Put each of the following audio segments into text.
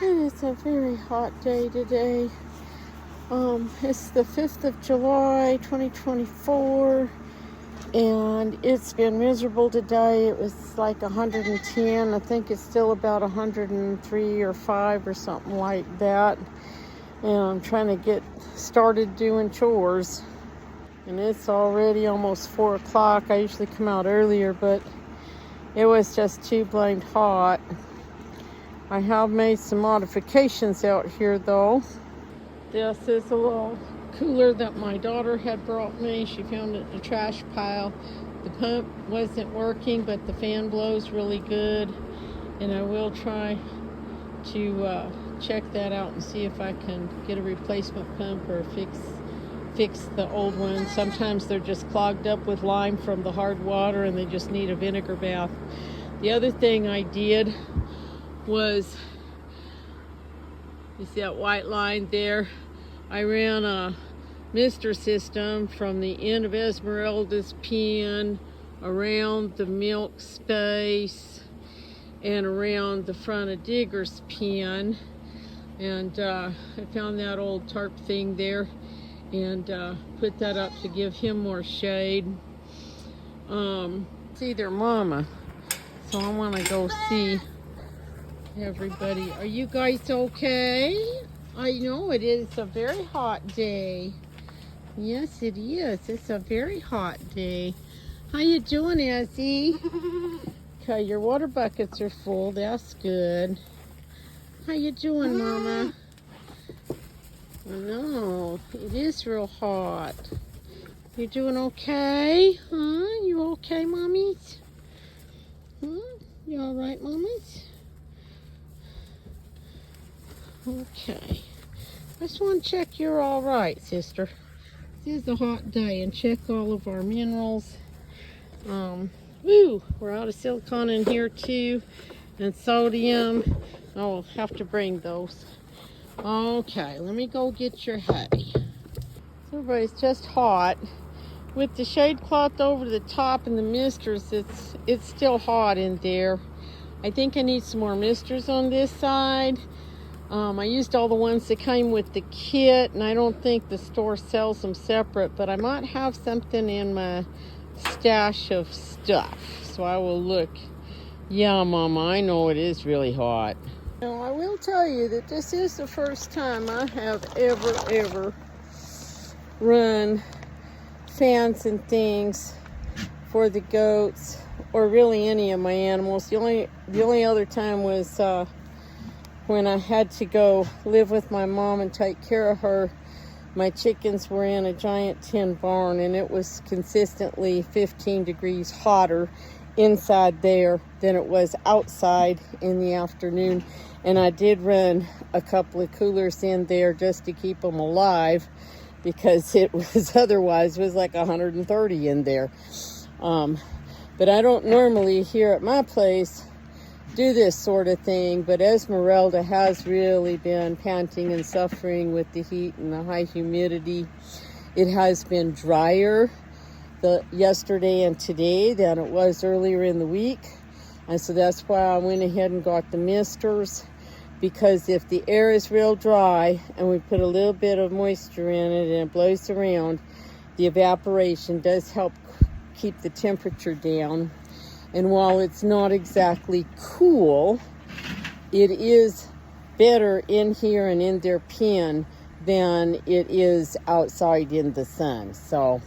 It is a very hot day today. It's the 5th of July, 2024, and it's been miserable today. It was like 110. I think it's still about 103 or 5 or something like that. And I'm trying to get started doing chores. And it's already almost 4 o'clock. I usually come out earlier, but it was just too blamed hot. I have made some modifications out here though. This is a little cooler that my daughter had brought me. She found it in a trash pile. The pump wasn't working, but the fan blows really good. And I will try to check that out and see if I can get a replacement pump or fix the old one. Sometimes they're just clogged up with lime from the hard water and they just need a vinegar bath. The other thing I did was, you see that white line there? I ran a mister system from the end of Esmeralda's pen around the milk space and around the front of Digger's pen, and I found that old tarp thing there and put that up to give him more shade. See their mama, so I want to go see everybody. Are you guys okay? I know it is a very hot day. Yes, it is. It's a very hot day. How you doing, Ezzy? Okay, your water buckets are full. That's good. How you doing, Mama? I know it is real hot. You doing okay? Huh? You okay, mommies? Huh? You all right, mommies? Okay. I just want to check you're all right, sister. This is a hot day, and check all of our minerals. We're out of silicon in here too, and sodium. I'll have to bring those. Okay, let me go get your hay. So everybody's just hot. With the shade cloth over the top and the misters, it's still hot in there. I think I need some more misters on this side. I used all the ones that came with the kit, and I don't think the store sells them separate, but I might have something in my stash of stuff, so I will look. Yeah, Mama, I know it is really hot. Now, I will tell you that this is the first time I have ever run fans and things for the goats, or really any of my animals. The only other time was when I had to go live with my mom and take care of her. My chickens were in a giant tin barn, and it was consistently 15 degrees hotter inside there than it was outside in the afternoon. And I did run a couple of coolers in there just to keep them alive, because it was like 130 in there. But I don't normally here at my place do this sort of thing, but Esmeralda has really been panting and suffering with the heat and the high humidity. It has been drier yesterday and today than it was earlier in the week, and so that's why I went ahead and got the misters, because if the air is real dry and we put a little bit of moisture in it and it blows around, the evaporation does help keep the temperature down. And while it's not exactly cool, it is better in here and in their pen than it is outside in the sun. So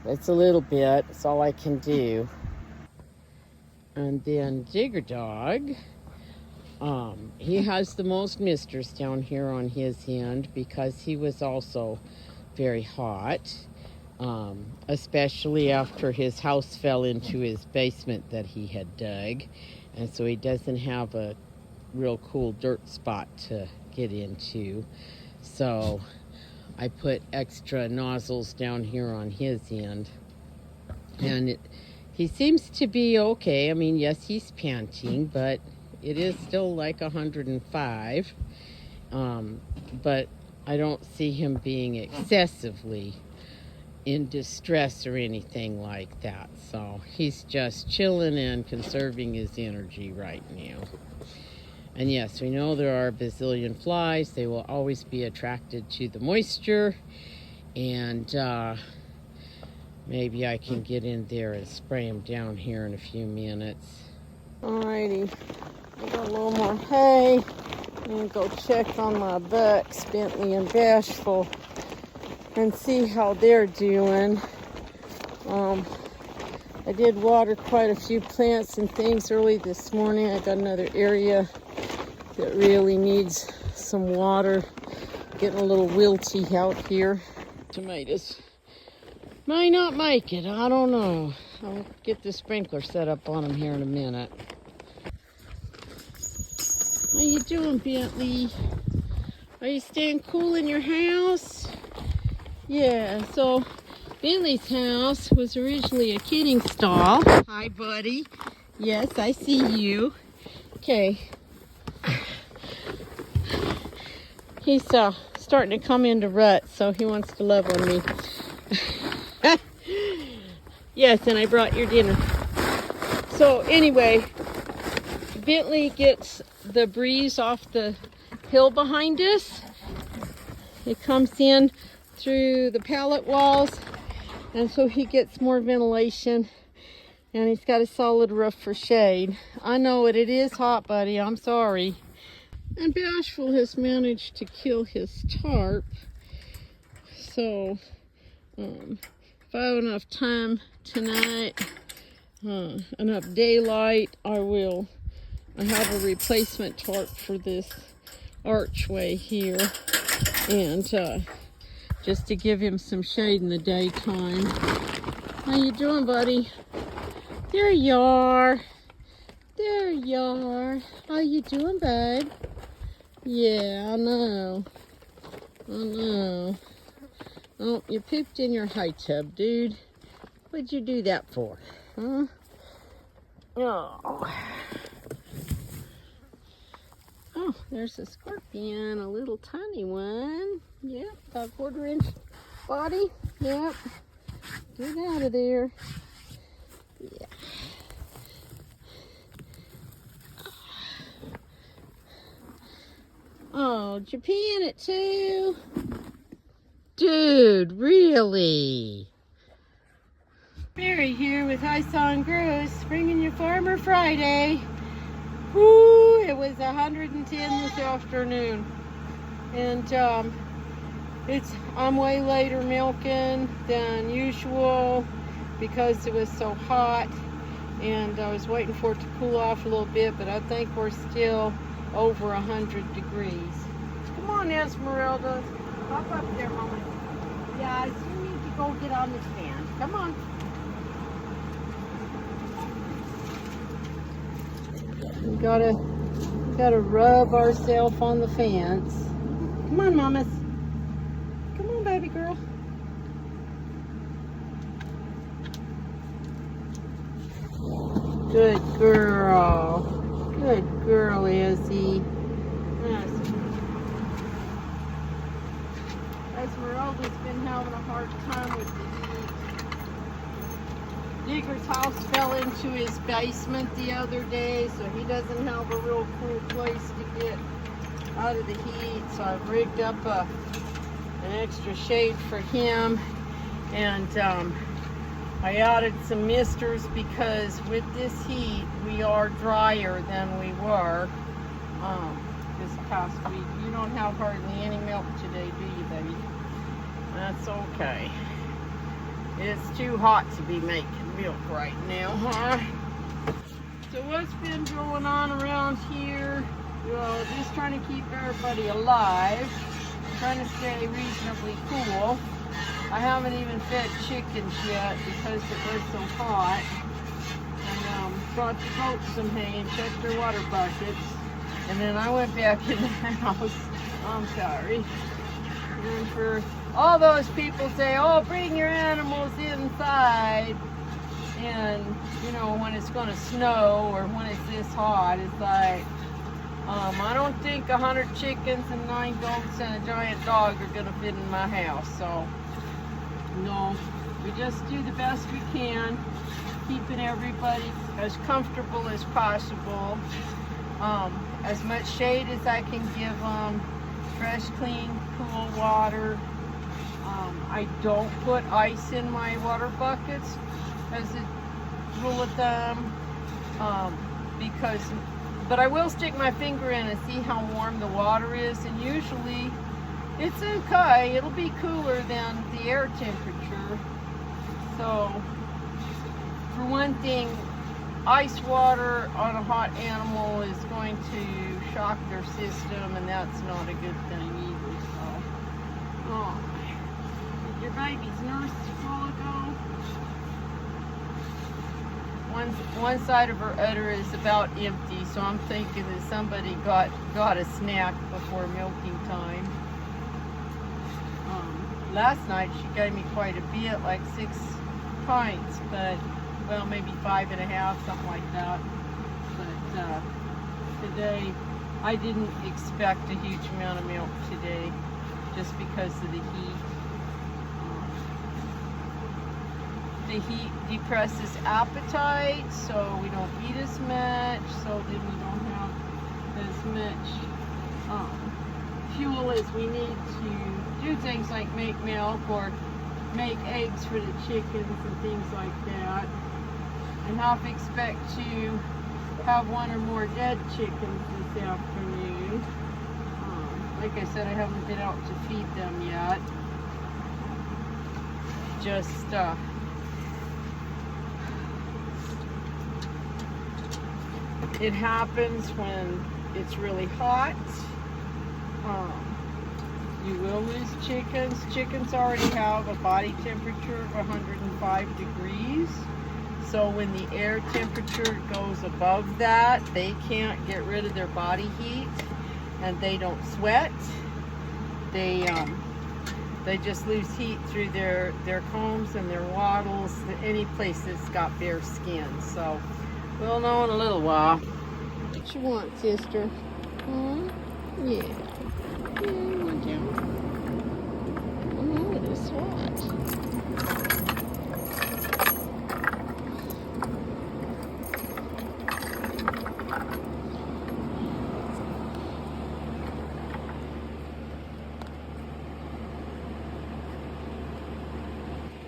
it's a little bit. It's all I can do. And then Digger Dog, he has the most misters down here on his end, because he was also very hot. Especially after his house fell into his basement that he had dug, and so he doesn't have a real cool dirt spot to get into. So I put extra nozzles down here on his end, and he seems to be okay. I mean, yes, he's panting, but it is still like 105. But I don't see him being excessively in distress or anything like that. So he's just chilling and conserving his energy right now. And yes, we know there are a bazillion flies. They will always be attracted to the moisture. And maybe I can get in there and spray them down here in a few minutes. Alrighty, I got a little more hay. I'm gonna go check on my bucks, Bentley and Bashful, and see how they're doing. I did water quite a few plants and things early this morning. I got another area that really needs some water. Getting a little wilty out here. Tomatoes might not make it, I don't know. I'll get the sprinkler set up on them here in a minute. How you doing, Bentley? Are you staying cool in your house? Yeah, so Bentley's house was originally a kidding stall. Hi, buddy. Yes, I see you. Okay. He's starting to come into ruts, so he wants to love on me. Yes, and I brought your dinner. So anyway, Bentley gets the breeze off the hill behind us. It comes in through the pallet walls, and so he gets more ventilation, and he's got a solid roof for shade. I know it is hot, buddy. I'm sorry. And Bashful has managed to kill his tarp. So, if I have enough time tonight, enough daylight, I have a replacement tarp for this archway here. And just to give him some shade in the daytime. How you doing, buddy? There you are. There you are. How you doing, babe? Yeah, I know. I know. Oh, you pooped in your high tub, dude. What'd you do that for? Huh? Oh. Oh, there's a scorpion, a little tiny one. Yep, about a 1/4 inch body. Yep. Get out of there. Yeah. Oh, did you pee in it too? Dude, really? Mary here with Ice on Gross, bringing you Farmer Friday. Woo, it was 110 this afternoon. And I'm way later milking than usual because it was so hot. And I was waiting for it to cool off a little bit, but I think we're still over 100 degrees. Come on, Esmeralda. Hop up there, Mama. Yeah, you need to go get on the stand. Come on. We gotta rub ourselves on the fence. Come on, mamas. Come on, baby girl. Good girl. Good girl, Izzy. Yes. Esmeralda's been having a hard time with the heat. Digger's house fell into his basement the other day, so he doesn't have a real cool place to get out of the heat. So I've rigged up an extra shade for him, and I added some misters because with this heat we are drier than we were this past week. You don't have hardly any milk today, do you, baby? That's okay. It's too hot to be making milk right now, huh? So what's been going on around here? Well, just trying to keep everybody alive, trying to stay reasonably cool. I haven't even fed chickens yet because it was so hot. And brought the goats some hay and checked their water buckets. And then I went back in the house. I'm sorry. And for all those people say, oh, bring your animals inside. And, you know, when it's going to snow or when it's this hot, it's like, I don't think 100 chickens and 9 goats and a giant dog are going to fit in my house. So, no, we just do the best we can, keeping everybody as comfortable as possible. as much shade as I can give them, fresh, clean, cool water. I don't put ice in my water buckets as a rule of thumb, but I will stick my finger in and see how warm the water is, and usually it's okay. It'll be cooler than the air temperature. So, for one thing, ice water on a hot animal is going to shock their system, and that's not a good thing either. So, oh, did your baby's nursed a while ago? One side of her udder is about empty, so I'm thinking that somebody got a snack before milking time. Last night she gave me quite a bit, like 6 pints, but well, maybe 5.5, something like that. But today I didn't expect a huge amount of milk today, just because of the heat. The heat depresses appetite, so we don't eat as much, so then we don't have as much fuel as we need to do things like make milk or make eggs for the chickens and things like that. And half expect to have 1 or more dead chickens this afternoon. Like I said, I haven't been out to feed them yet. Just it happens when it's really hot. You will lose chickens. Chickens already have a body temperature of 105 degrees. So when the air temperature goes above that, they can't get rid of their body heat, and they don't sweat. They just lose heat through their combs and their wattles, any place that's got bare skin. So we'll know in a little while. What you want, sister? Yeah. Yeah, you want down? Oh, it is hot.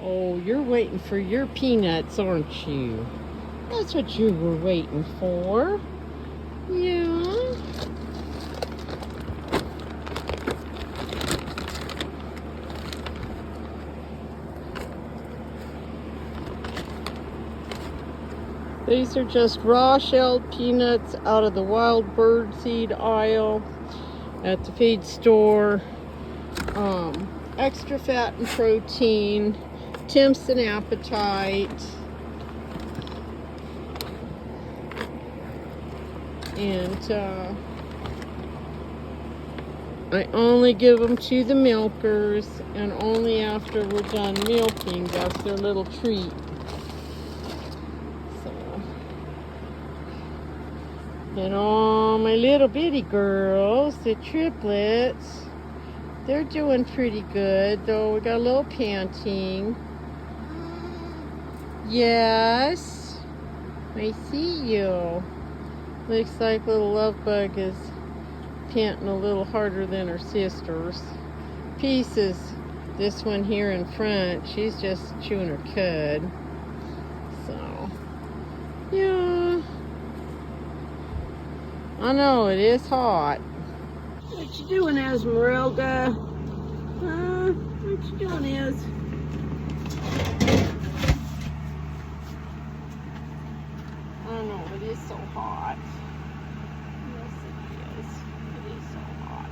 Oh, you're waiting for your peanuts, aren't you? That's what you were waiting for. Yeah. These are just raw shelled peanuts out of the wild bird seed aisle at the feed store. Extra fat and protein, tempts an appetite, and I only give them to the milkers, and only after we're done milking. That's their little treat. And all my little bitty girls, the triplets, they're doing pretty good, though we got a little panting. Yes, I see you. Looks like little love bug is panting a little harder than her sisters. Pieces, this one here in front, she's just chewing her cud. So, yeah. I know, it is hot. What you doing, Esmeralda? What you doing, Ez? I know, it is so hot. Yes, it is. It is so hot.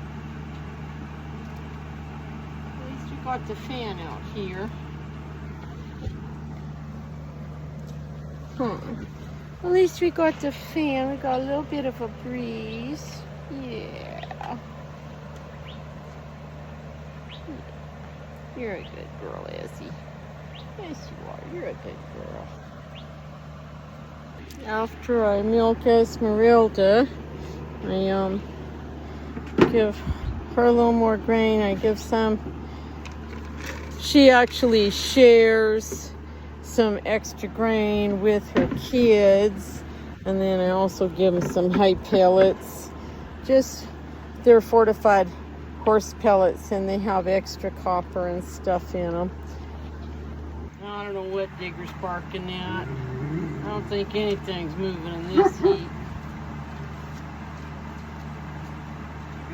At least we got the fan out here. At least we got the fan. We got a little bit of a breeze. Yeah. You're a good girl, Izzy. Yes, you are. You're a good girl. After I milk Esmeralda, I give her a little more grain. I give some. She actually shares some extra grain with her kids, and then I also give them some hay pellets just, they're fortified horse pellets and they have extra copper and stuff in them. I don't know what Digger's barking at. I don't think anything's moving in this heat.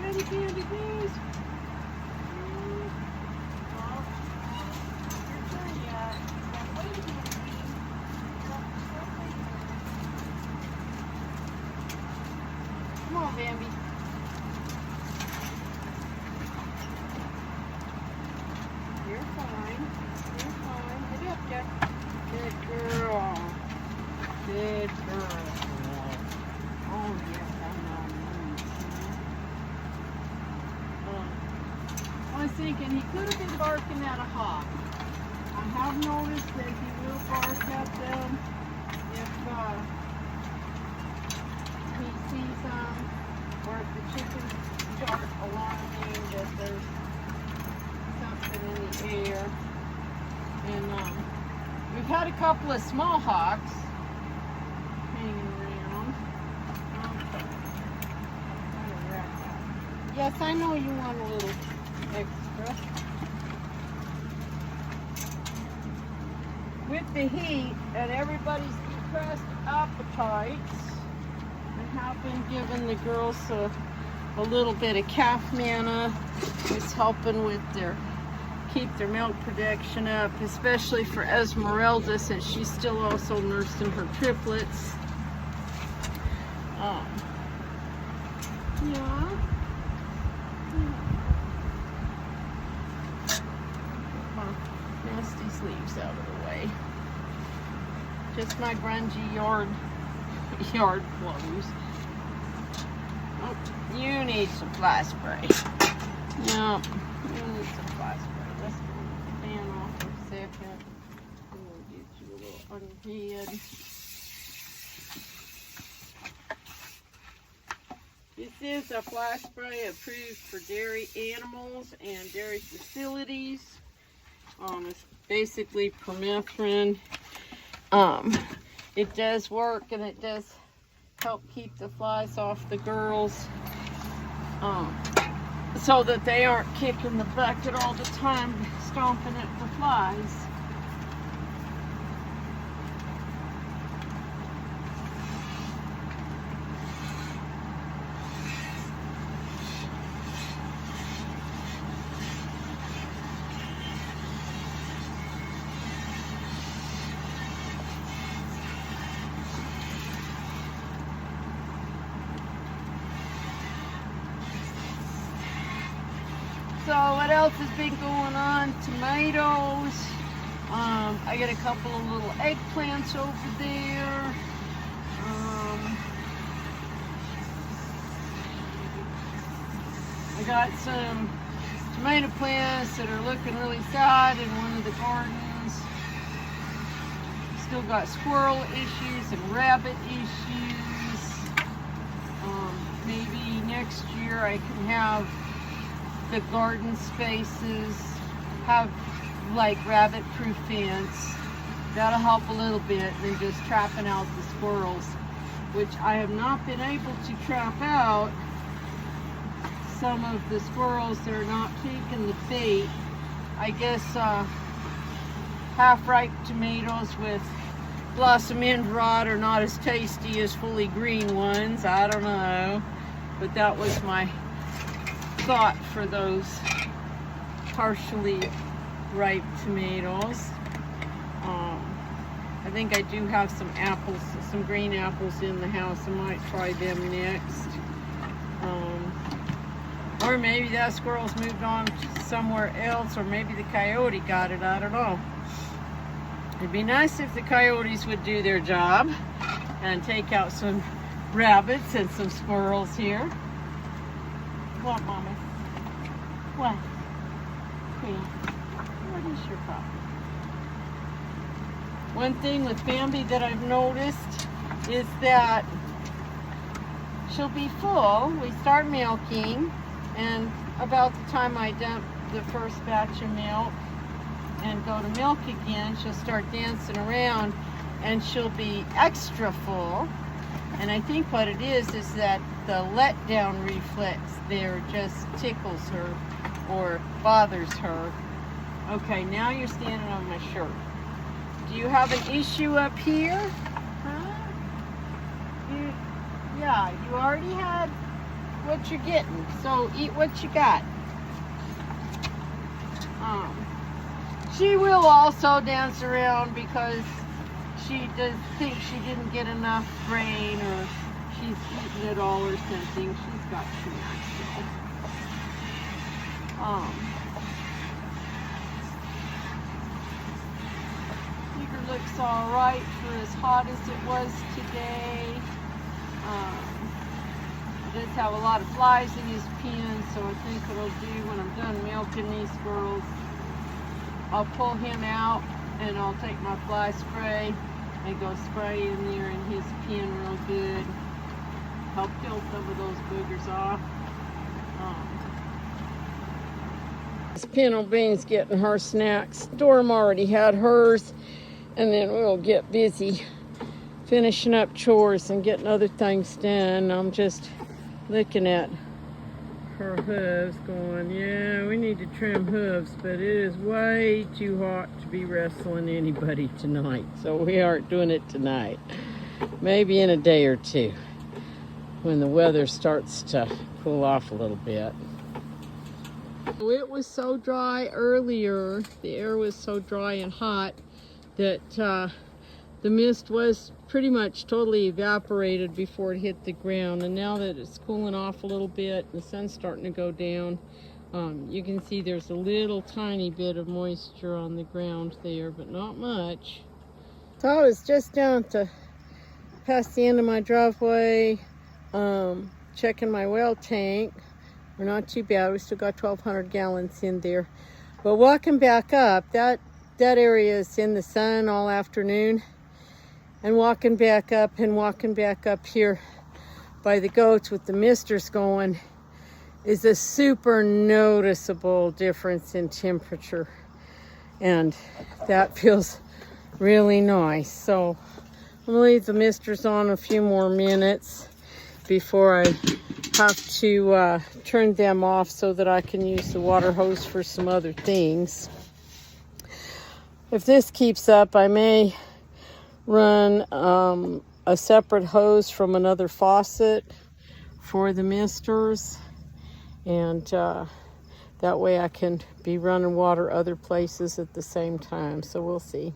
Ready, Candy, please? Come on, Bambi. You're fine. You're fine. Get up, Jeff. Good girl. Good girl. Oh, yes, I know. I was thinking he could have been barking at a hawk. I have noticed that he will bark at them if he sees them, or if the chickens start alarming that there's something in the air. And we've had a couple of small hawks hanging around. Okay. Yes, I know you want a little extra. With the heat and everybody's depressed appetites, I have been giving the girls a little bit of calf manna. It's helping with keep their milk production up, especially for Esmeralda since she's still also nursing her triplets. Yeah. Nasty sleeves out of the way. Just my grungy yard clothes. Oh, you need some fly spray. Yeah, you need some fly spray. Let's get the fan off for a second. I'm gonna get you a little on your head. This is a fly spray approved for dairy animals and dairy facilities. It's basically permethrin. It does work and it does help keep the flies off the girls, so that they aren't kicking the bucket all the time, stomping at the flies. So what else has been going on? Tomatoes. I got a couple of little eggplants over there. I got some tomato plants that are looking really sad in one of the gardens. Still got squirrel issues and rabbit issues. Maybe next year I can have the garden spaces have like rabbit proof fence. That'll help a little bit than just trapping out the squirrels, which I have not been able to trap out. Some of the squirrels, they're not taking the bait. I guess half-ripe tomatoes with blossom end rot are not as tasty as fully green ones. I don't know, but that was my thought for those partially ripe tomatoes. I think I do have some apples, some green apples in the house. I might try them next. Or maybe that squirrel's moved on somewhere else, or maybe the coyote got it. I don't know. It'd be nice if the coyotes would do their job and take out some rabbits and some squirrels here. What, Mama? What? Queen, what is your problem? One thing with Bambi that I've noticed is that she'll be full. We start milking, and about the time I dump the first batch of milk and go to milk again, she'll start dancing around and she'll be extra full. And I think what it is that the letdown reflex there just tickles her or bothers her. Okay, now you're standing on my shirt. Do you have an issue up here? Huh? Yeah, you already had what you're getting, so eat what you got. She will also dance around because she does think she didn't get enough rain or she's eaten it all or something. She's got snacks still. Digger looks all right for as hot as it was today. He does have a lot of flies in his pen, so I think what I'll do when I'm done milking these girls, I'll pull him out and I'll take my fly spray and go spray in there in his pen real good. Help kill some of those boogers off. This Pinto Bean's getting her snacks. Dorm already had hers, and then we'll get busy finishing up chores and getting other things done. I'm just looking at her hooves going, yeah, we need to trim hooves, but it is way too hot to be wrestling anybody tonight, so we aren't doing it tonight. Maybe in a day or two when the weather starts to cool off a little bit. It was so dry earlier, the air was so dry and hot that the mist was pretty much totally evaporated before it hit the ground, and now that it's cooling off a little bit, the sun's starting to go down, you can see there's a little tiny bit of moisture on the ground there, but not much. So I was just down to past the end of my driveway, checking my well tank. We're not too bad, we still got 1,200 gallons in there. But walking back up, that area is in the sun all afternoon. And walking back up here by the goats with the misters going is a super noticeable difference in temperature. And that feels really nice. So I'm gonna leave the misters on a few more minutes before I have to turn them off so that I can use the water hose for some other things. If this keeps up, I may run a separate hose from another faucet for the misters, and that way I can be running water other places at the same time, so we'll see.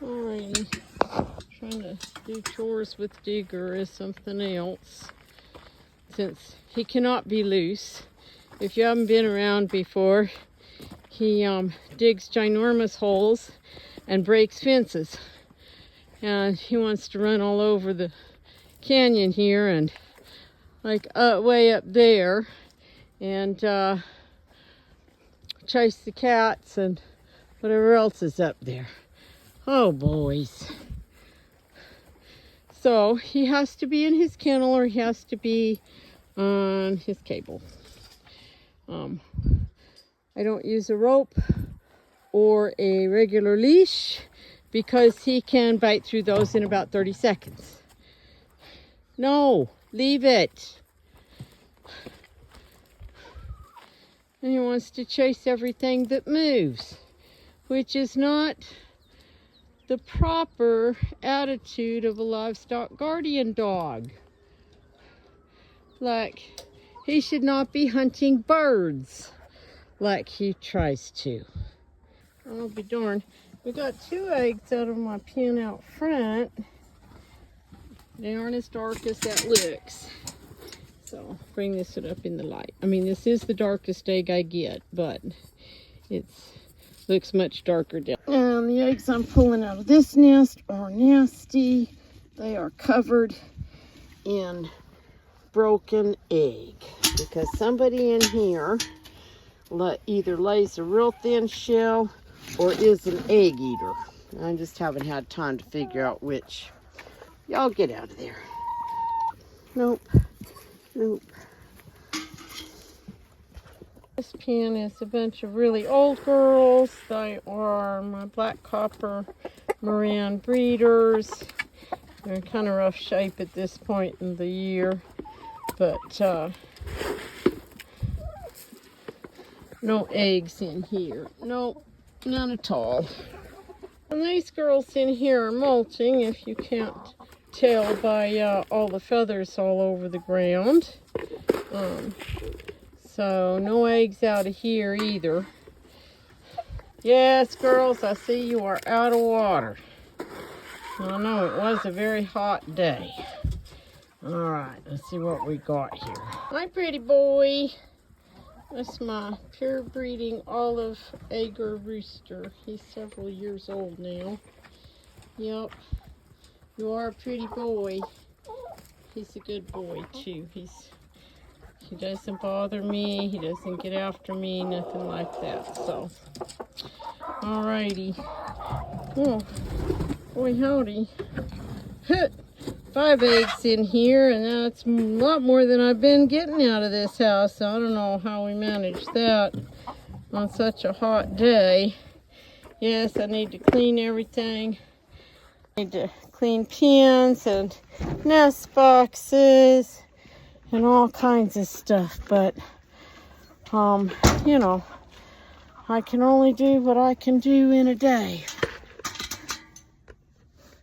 Alrighty, trying to do chores with Digger is something else, since he cannot be loose. If you haven't been around before, he digs ginormous holes and breaks fences. And he wants to run all over the canyon here and like way up there and chase the cats and whatever else is up there. Oh, boys. So he has to be in his kennel or he has to be on his cable. I don't use a rope or a regular leash because he can bite through those in about 30 seconds. No, leave it. And he wants to chase everything that moves, which is not the proper attitude of a livestock guardian dog. Like, he should not be hunting birds like he tries to. I'll be darned. We got 2 eggs out of my pen out front. They aren't as dark as that looks. So bring this up in the light. I mean, this is the darkest egg I get, but it looks much darker down. And the eggs I'm pulling out of this nest are nasty. They are covered in broken egg because somebody in here either lays a real thin shell or is an egg eater. I just haven't had time to figure out which. Y'all get out of there. Nope. Nope. This pen is a bunch of really old girls. They are my black copper Moran breeders. They're in kind of rough shape at this point in the year, but no eggs in here. Nope, none at all. And these girls in here are molting, if you can't tell by all the feathers all over the ground. So no eggs out of here either. Yes, girls, I see you are out of water. I know it was a very hot day. All right, let's see what we got here. Hi, pretty boy. That's my pure breeding olive Ager rooster. He's several years old now. Yep, you are a pretty boy. He's a good boy too. He doesn't bother me. He doesn't get after me, nothing like that. So, alrighty. Oh, boy howdy. 5 eggs in here, and that's a lot more than I've been getting out of this house. So I don't know how we managed that on such a hot day. Yes, I need to clean everything. I need to clean pens and nest boxes and all kinds of stuff, but you know, I can only do what I can do in a day.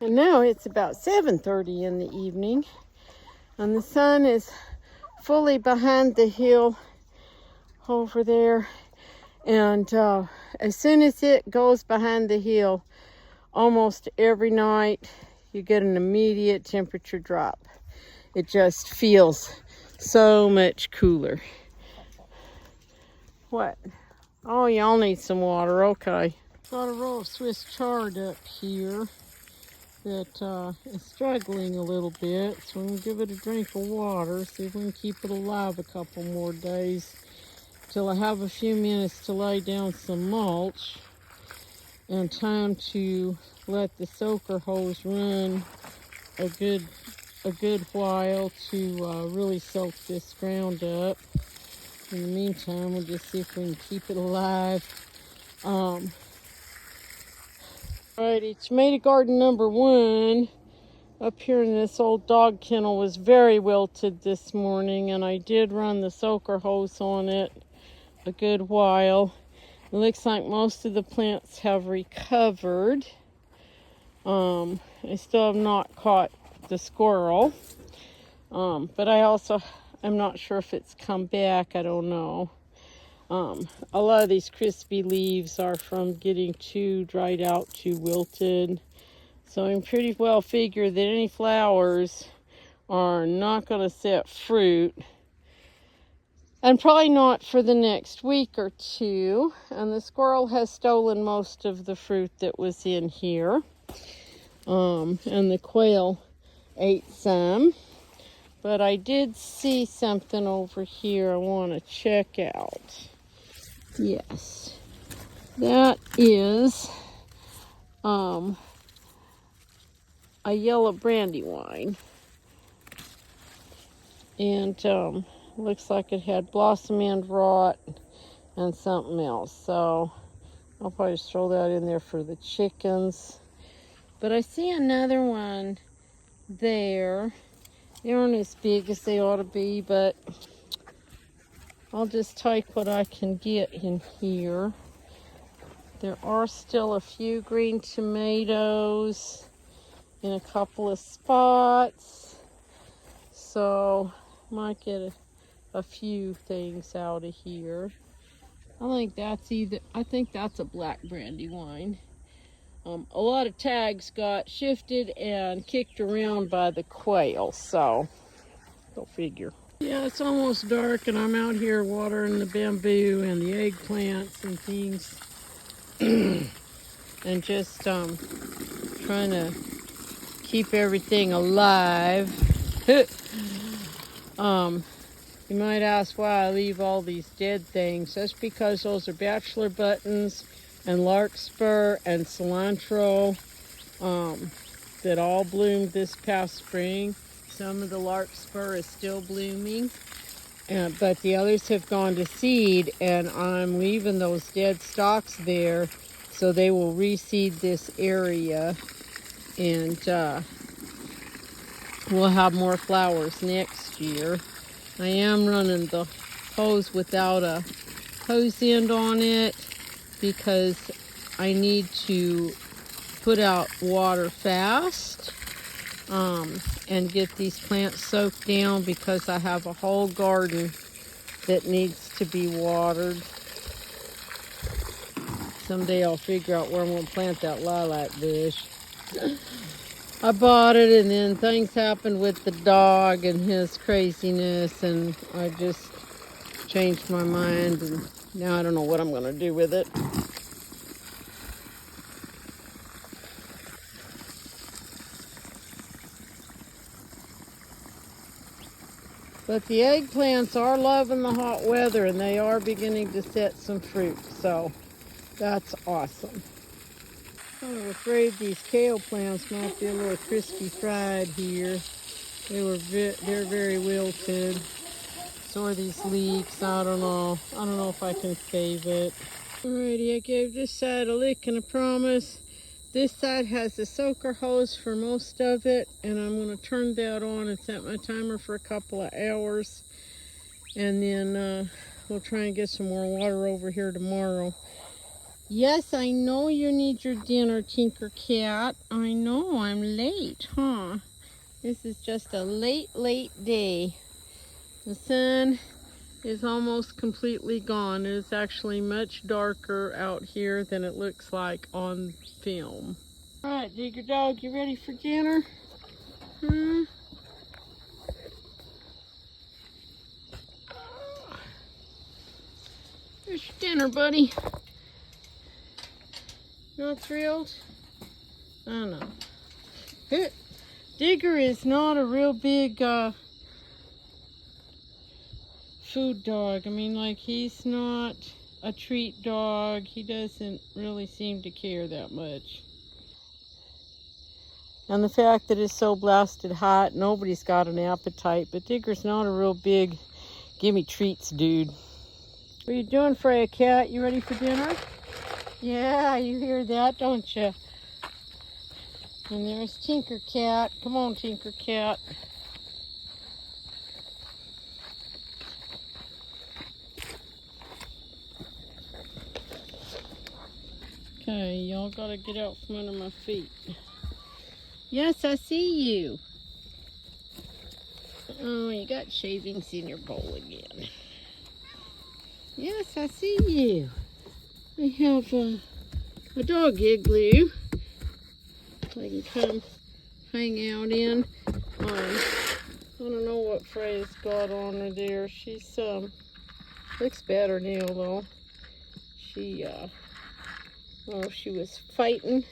And now it's about 7:30 in the evening, and the sun is fully behind the hill over there, and as soon as it goes behind the hill, almost every night you get an immediate temperature drop. It just feels so much cooler. What? Oh, y'all need some water. Okay. Got a row of Swiss chard up here that is struggling a little bit, so I'm going to give it a drink of water, see if we can keep it alive a couple more days till I have a few minutes to lay down some mulch and time to let the soaker hose run a good while to really soak this ground up. In the meantime, we'll just see if we can keep it alive. Alrighty, tomato garden number 1 up here in this old dog kennel was very wilted this morning, and I did run the soaker hose on it a good while. It looks like most of the plants have recovered. I still have not caught the squirrel, but I'm not sure if it's come back. I don't know. A lot of these crispy leaves are from getting too dried out, too wilted. So I pretty well figure that any flowers are not going to set fruit. And probably not for the next week or two. And the squirrel has stolen most of the fruit that was in here. And the quail ate some. But I did see something over here I want to check out. Yes, that is a yellow brandywine, and looks like it had blossom end rot and something else, so I'll probably just throw that in there for the chickens. But I see another one there. They aren't as big as they ought to be, but I'll just take what I can get in here. There are still a few green tomatoes in a couple of spots, so might get a few things out of here. I think that's a black brandywine. A lot of tags got shifted and kicked around by the quail, so go figure. Yeah, it's almost dark, and I'm out here watering the bamboo and the eggplants and things, and just trying to keep everything alive. You might ask why I leave all these dead things. That's because those are bachelor buttons and larkspur and cilantro that all bloomed this past spring. Some of the larkspur is still blooming, but the others have gone to seed, and I'm leaving those dead stalks there so they will reseed this area and we'll have more flowers next year. I am running the hose without a hose end on it because I need to put out water fast and get these plants soaked down because I have a whole garden that needs to be watered. Someday I'll figure out where I'm going to plant that lilac bush. I bought it and then things happened with the dog and his craziness, and I just changed my mind, and now I don't know what I'm going to do with it. But the eggplants are loving the hot weather and they are beginning to set some fruit, so that's awesome. I'm afraid these kale plants might be a little crispy fried here. They're very wilted. So are these leeks. I don't know if I can save it. Alrighty, I gave this side a lick and a promise. This side has the soaker hose for most of it, and I'm going to turn that on and set my timer for a couple of hours. And then we'll try and get some more water over here tomorrow. Yes, I know you need your dinner, Tinker Cat. I know, I'm late, huh? This is just a late day. The sun is almost completely gone. It is actually much darker out here than it looks like on film. All right, Digger Dog, you ready for dinner? Here's your dinner, buddy. Not thrilled? I don't know. Digger is not a real big food dog. I mean, like, he's not a treat dog. He doesn't really seem to care that much. And the fact that it's so blasted hot, nobody's got an appetite. But Digger's not a real big gimme treats dude. What are you doing, Freya Cat? You ready for dinner? Yeah, you hear that, don't you? And there's Tinker Cat. Come on, Tinker Cat. Okay, y'all gotta get out from under my feet. Yes, I see you. Oh, you got shavings in your bowl again. Yes, I see you. I have a dog igloo I can come hang out in. I don't know what Freya's got on her there. She's looks better now though. She she was fighting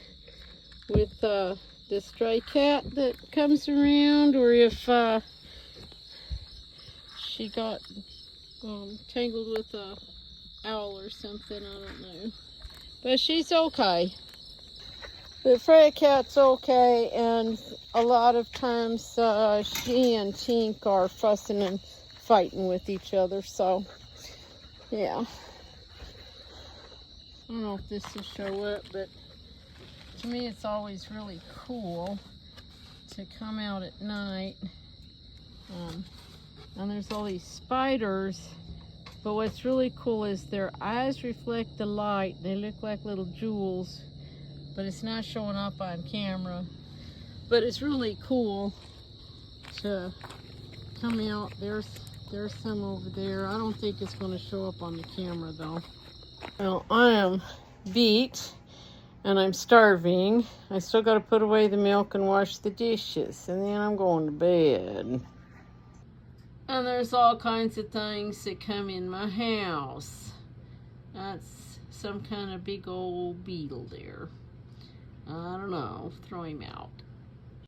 with the stray cat that comes around, or if she got tangled with a owl or something, I don't know. But she's okay. But Freya Cat's okay, and a lot of times she and Tink are fussing and fighting with each other, so yeah. I don't know if this will show up, but to me it's always really cool to come out at night. And there's all these spiders, but what's really cool is their eyes reflect the light. They look like little jewels, but it's not showing up on camera. But it's really cool to come out. There's some over there. I don't think it's going to show up on the camera though. Well, I am beat and I'm starving. I still got to put away the milk and wash the dishes, and then I'm going to bed. And there's all kinds of things that come in my house. That's some kind of big old beetle there. I don't know. Throw him out.